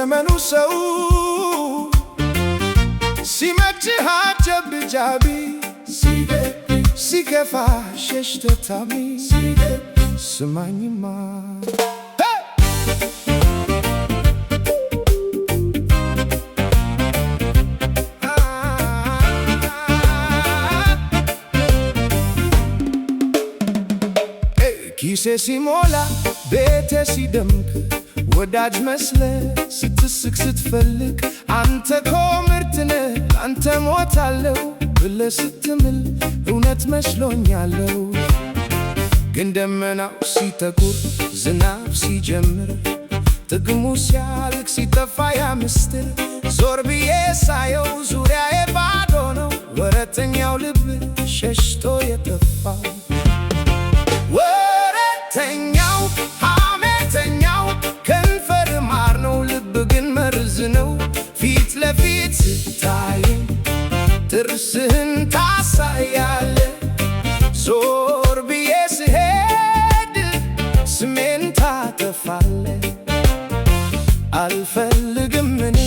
የዘመኑ ሰው ሲመችህ አጨብጫቢ ሲከፋ ሸሽተህ ታሚ ስማኝማ ኪሴ ሲሞላ ቤቴ ሲደምቅ ወዳጅ መስለህ ስትስቅ ስትፈልግ አንተ እኮ ምርጥ ነህ አንተ ሞታለሁ ብለህ ስትምል እውነት መስሎኛለሁ። ግን ደመናው ሲጠቁር ዝናብ ሲጀምር ጥግሙ ሲያልቅ ሲጠፋ ያ ምስጢር ዞር ብዬ ሳየው ዙሪያዬ ባዶ ነው ወረተኛው ልብ ሸሽቶ የጠፋው ወረተኛው ሐሜተኛው ከንፈር ማር ነው ልብ ግን መርዝ ነው ፊት ለፊት ስታየኝ ጥርስህን ታሳያለህ ዞር ብዬ ስሄድ ስሜን ታጠፋለህ አልፈልግም እኔ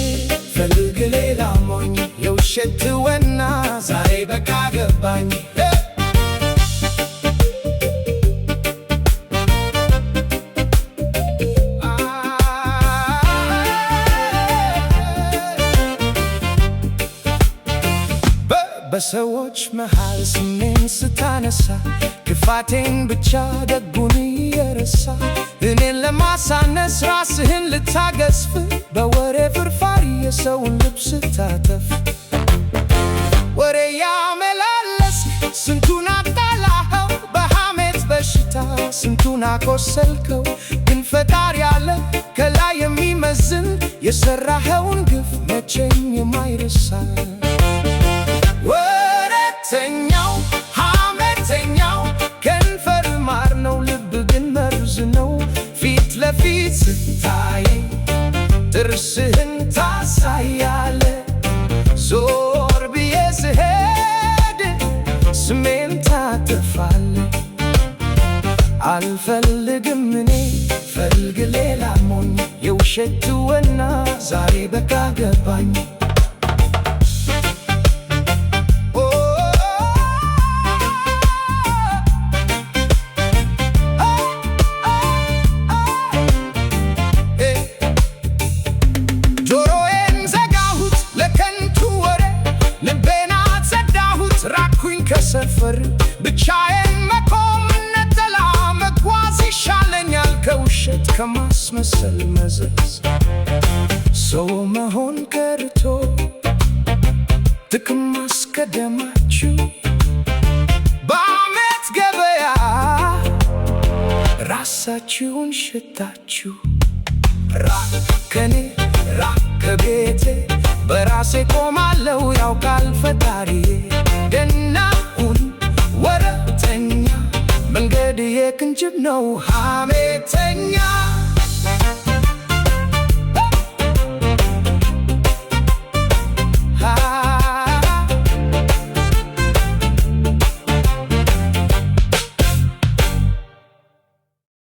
ፈልግ ሌላ ሞኝ የውሸት ትወና ዛሬ በቃ ገባኝ በሰዎች መሃል ስሜን ስታነሳ ክፋቴን ብቻ ደጉን እየረሳ እኔን ለማሳነስ ራስህን ልታገዝፍ በወሬ ፍርፋሪ የሰውን ልብ ስታተፍ ወሬ ያመላለስክ ስንቱን አጣላኸው በሐሜት በሽታ ስንቱን አቆሰልከው ግን ፈጣሪ ያለ ከላይ የሚመዝን የሠራኸውን ግፍ መቼም የማይረሳ ወረተኛው ሐሜተኛው ከንፈር ማር ነው ልብ ግን መርዝ ነው ፊት ለፊት ስታየኝ ጥርስህን ታሳያለህ ዞር ብዬ ስሄድ ስሜን ታጠፋለህ አልፈልግም እኔ ፈልግ ሌላ ሞኝ የውሸት ትወና ዛሬ በቃ ገባኝ ከሰፈር ብቻዬን መቆም ነጠላ መጓዝ ይሻለኛል ከውሸት ከማስመሰል መዘዝ ሰው መሆን ቀርቶ ጥቅም ማስቀደማችሁ በሐሜት ገበያ ራሳችሁን ሽጣችሁ ራቅ ከኔ ራቅ ከቤቴ በራሴ ቆማለሁ ያውቃል ፈጣሪዬ ደናሁን ወረተኛ መንገድ የቅንጅብ ነው ሐሜተኛ